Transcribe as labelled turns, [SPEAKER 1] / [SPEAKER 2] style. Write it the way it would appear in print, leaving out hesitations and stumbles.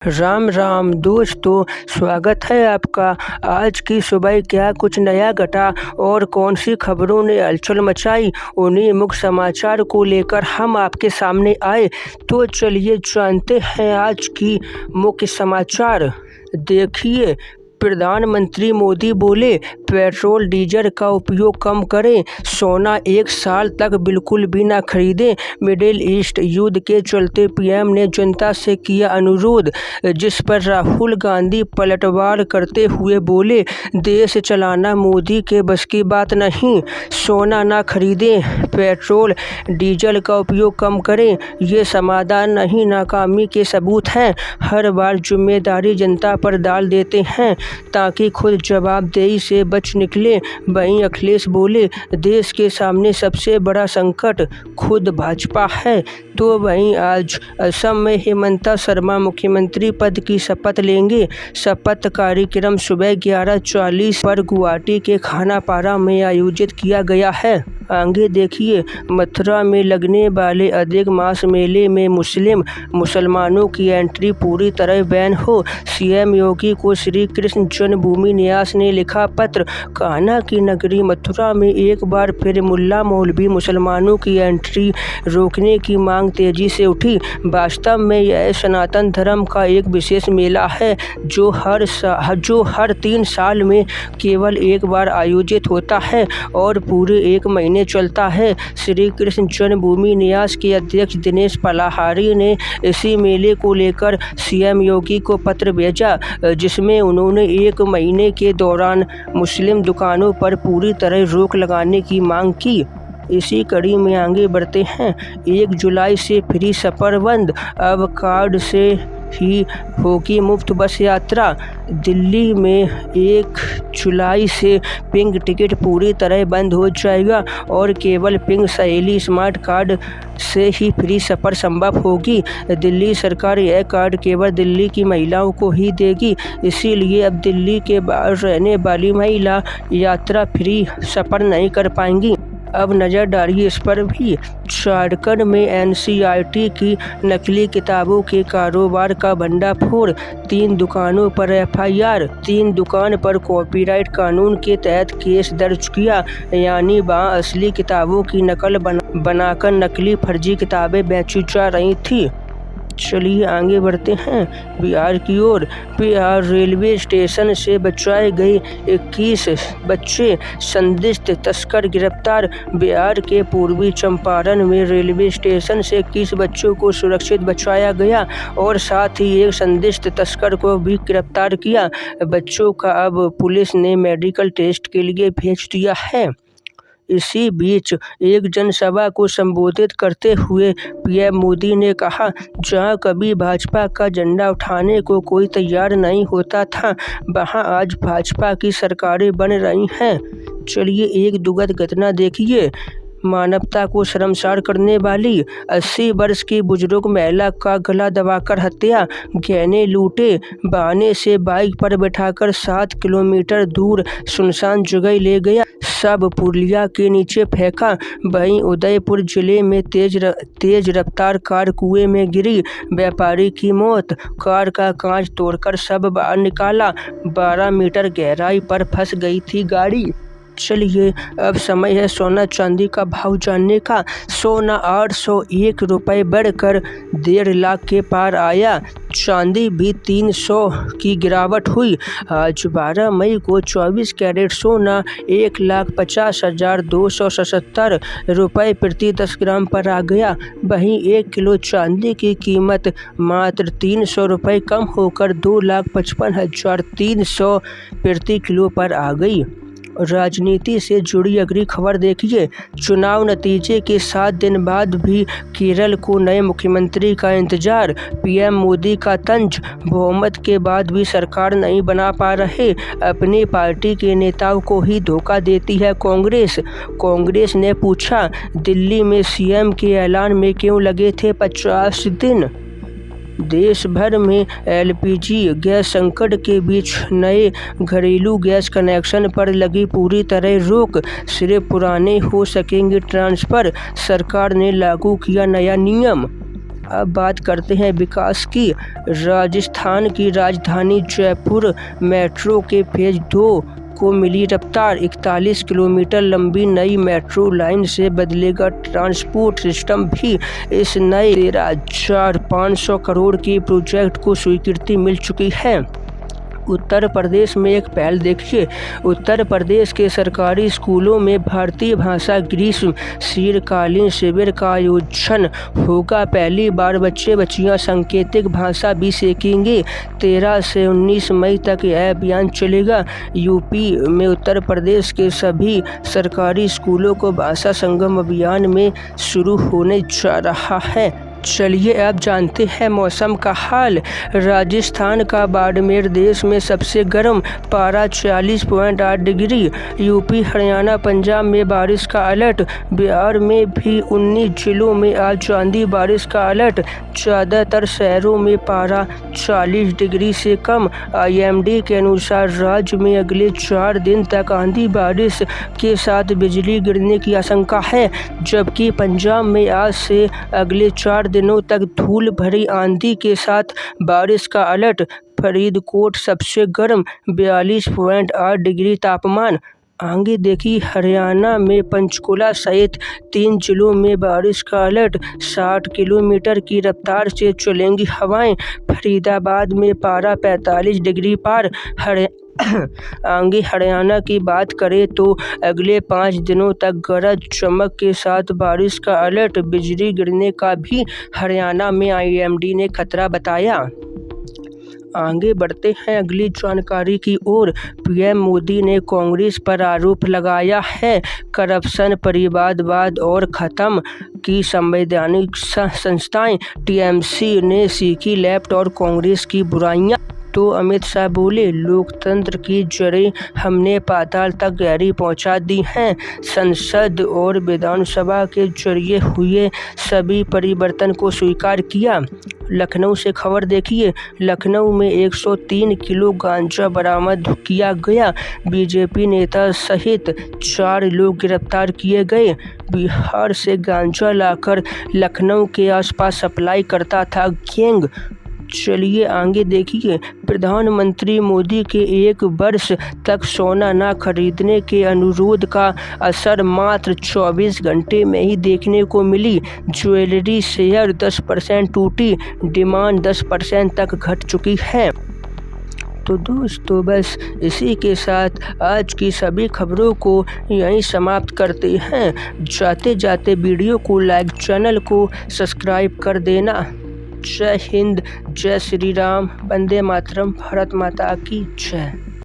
[SPEAKER 1] राम राम दोस्तों, स्वागत है आपका। आज की सुबह क्या कुछ नया घटा और कौन सी खबरों ने हलचल मचाई, उन्हीं मुख्य समाचार को लेकर हम आपके सामने आए। तो चलिए जानते हैं आज की मुख्य समाचार। देखिए, प्रधानमंत्री मोदी बोले पेट्रोल डीजल का उपयोग कम करें, सोना 1 साल तक बिल्कुल भी ना खरीदें। मिडिल ईस्ट युद्ध के चलते पीएम ने जनता से किया अनुरोध, जिस पर राहुल गांधी पलटवार करते हुए बोले देश चलाना मोदी के बस की बात नहीं, सोना ना खरीदें, पेट्रोल डीजल का उपयोग कम करें। ये समाधान नहीं, नाकामी के सबूत हैं। हर बार जिम्मेदारी जनता पर डाल देते हैं ताकि खुद जवाबदेही से बच निकले। वहीं अखिलेश बोले देश के सामने सबसे बड़ा संकट खुद भाजपा है। तो वहीं आज असम में हेमंता शर्मा मुख्यमंत्री पद की शपथ लेंगे। शपथ कार्यक्रम सुबह 11:40 पर गुवाहाटी के खानापारा में आयोजित किया गया है। आगे देखिए, मथुरा में लगने वाले अधिक मास मेले में मुसलमानों की एंट्री पूरी तरह बैन हो। सीएम योगी को श्री कृष्ण जन्मभूमि न्यास ने लिखा पत्र। कान्हा की नगरी मथुरा में एक बार फिर मुल्ला मौलवी मुसलमानों की एंट्री रोकने की मांग तेजी से उठी। वास्तव में यह सनातन धर्म का एक विशेष मेला है जो हर 3 साल में केवल एक बार आयोजित होता है और पूरे 1 महीने चलता है। श्री कृष्ण जन्मभूमि न्यास के अध्यक्ष दिनेश पलाहारी ने इसी मेले को लेकर सीएम योगी को पत्र भेजा, जिसमें उन्होंने 1 महीने के दौरान मुस्लिम दुकानों पर पूरी तरह रोक लगाने की मांग की। इसी कड़ी में आगे बढ़ते हैं। 1 जुलाई से फ्री सफर बंद, अब कार्ड से ही होगी मुफ्त बस यात्रा। दिल्ली में 1 जुलाई से पिंक टिकट पूरी तरह बंद हो जाएगा और केवल पिंक सहेली स्मार्ट कार्ड से ही फ्री सफ़र संभव होगी। दिल्ली सरकार यह कार्ड केवल दिल्ली की महिलाओं को ही देगी, इसीलिए अब दिल्ली के बाहर रहने वाली महिला यात्रा फ्री सफ़र नहीं कर पाएंगी। अब नज़र डालिए इस पर भी। झारखंड में एनसीईआरटी की नकली किताबों के कारोबार का भंडाफोड़, 3 दुकानों पर एफआईआर। 3 दुकान पर कॉपीराइट कानून के तहत केस दर्ज किया, यानी वहाँ असली किताबों की नकल बनाकर नकली फर्जी किताबें बेची जा रही थी। चलिए आगे बढ़ते हैं बिहार की ओर। बिहार रेलवे स्टेशन से बचाए गए 21 बच्चे, संदिग्ध तस्कर गिरफ्तार। बिहार के पूर्वी चंपारण में रेलवे स्टेशन से 21 बच्चों को सुरक्षित बचाया गया और साथ ही एक संदिग्ध तस्कर को भी गिरफ्तार किया। बच्चों का अब पुलिस ने मेडिकल टेस्ट के लिए भेज दिया है। इसी बीच एक जनसभा को संबोधित करते हुए पीएम मोदी ने कहा, जहां कभी भाजपा का झंडा उठाने को कोई तैयार नहीं होता था, वहां आज भाजपा की सरकारें बन रही हैं। चलिए एक दुखद घटना देखिए। मानवता को शर्मसार करने वाली 80 वर्ष की बुजुर्ग महिला का गला दबाकर हत्या, गहने लूटे बहाने से बाइक पर बैठाकर 7 किलोमीटर दूर सुनसान जगह ले गया, सब पुलिया के नीचे फेंका। वहीं उदयपुर जिले में तेज रफ्तार कार कुएं में गिरी, व्यापारी की मौत, कार का कांच तोड़कर सब बाहर निकाला, 12 मीटर गहराई पर फंस गई थी गाड़ी। चलिए अब समय है सोना चांदी का भाव जानने का। सोना 801 रुपये बढ़कर 1.5 लाख के पार आया। चांदी भी 300 की गिरावट हुई। आज 12 मई को 24 कैरेट सोना 1,50,277 रुपये प्रति 10 ग्राम पर आ गया। वहीं 1 किलो चांदी की कीमत मात्र 300 रुपये कम होकर 2,55,300 प्रति किलो पर आ गई। राजनीति से जुड़ी अगली खबर देखिए। चुनाव नतीजे के 7 दिन बाद भी केरल को नए मुख्यमंत्री का इंतजार। पीएम मोदी का तंज, बहुमत के बाद भी सरकार नहीं बना पा रहे, अपनी पार्टी के नेताओं को ही धोखा देती है कांग्रेस ने पूछा, दिल्ली में सीएम के ऐलान में क्यों लगे थे 50 दिन। देश भर में एलपीजी गैस संकट के बीच नए घरेलू गैस कनेक्शन पर लगी पूरी तरह रोक, सिर्फ पुराने हो सकेंगे ट्रांसफ़र। सरकार ने लागू किया नया नियम। अब बात करते हैं विकास की। राजस्थान की राजधानी जयपुर मेट्रो के फेज 2 को मिली रफ्तार। 41 किलोमीटर लंबी नई मेट्रो लाइन से बदलेगा ट्रांसपोर्ट सिस्टम भी। इस नए 13,500 करोड़ के प्रोजेक्ट को स्वीकृति मिल चुकी है। उत्तर प्रदेश में एक पहल देखिए। उत्तर प्रदेश के सरकारी स्कूलों में भारतीय भाषा ग्रीष्म शीतकालीन शिविर का आयोजन होगा। पहली बार बच्चे बच्चियां सांकेतिक भाषा भी सीखेंगे। 13 से 19 मई तक यह अभियान चलेगा। यूपी में उत्तर प्रदेश के सभी सरकारी स्कूलों को भाषा संगम अभियान में शुरू होने जा रहा है। चलिए अब जानते हैं मौसम का हाल। राजस्थान का बाड़मेर देश में सबसे गर्म, पारा 40.8 डिग्री। यूपी हरियाणा पंजाब में बारिश का अलर्ट। बिहार में भी 19 जिलों में आज आंधी बारिश का अलर्ट। ज़्यादातर शहरों में पारा 40 डिग्री से कम। IMD के अनुसार राज्य में अगले 4 दिन तक आंधी बारिश के साथ बिजली गिरने की आशंका है, जबकि पंजाब में आज से अगले 4 दिनों तक धूल भरी आंधी के साथ बारिश का अलर्ट। फरीदकोट सबसे गर्म, 42.8 डिग्री तापमान। आगे देखिए हरियाणा में पंचकुला सहित 3 जिलों में बारिश का अलर्ट। 60 किलोमीटर की रफ्तार से चलेंगी हवाएं। फरीदाबाद में पारा 45 डिग्री पार। आगे हरियाणा की बात करें तो अगले 5 दिनों तक गरज चमक के साथ बारिश का अलर्ट। बिजली गिरने का भी हरियाणा में IMD ने खतरा बताया। आगे बढ़ते हैं अगली जानकारी की ओर। PM मोदी ने कांग्रेस पर आरोप लगाया है करप्शन, परिवारवाद और खत्म की संवैधानिक संस्थाएं। TMC ने सीखी लेफ्ट और कांग्रेस की बुराइयां। तो अमित शाह बोले, लोकतंत्र की जड़ें हमने पाताल तक गहरी पहुंचा दी हैं। संसद और विधानसभा के जरिए हुए सभी परिवर्तन को स्वीकार किया। लखनऊ से खबर देखिए। लखनऊ में 103 किलो गांजा बरामद किया गया। BJP नेता सहित 4 लोग गिरफ्तार किए गए। बिहार से गांजा लाकर लखनऊ के आसपास सप्लाई करता था गैंग। चलिए आगे देखिए। प्रधानमंत्री मोदी के 1 वर्ष तक सोना न खरीदने के अनुरोध का असर मात्र 24 घंटे में ही देखने को मिली। ज्वेलरी शेयर 10% टूटी। डिमांड 10% तक घट चुकी है। तो दोस्तों बस इसी के साथ आज की सभी खबरों को यहीं समाप्त करते हैं। जाते जाते वीडियो को लाइक, चैनल को सब्सक्राइब कर देना। जय हिंद, जय श्री राम, वंदे मातरम, भारत माता की जय।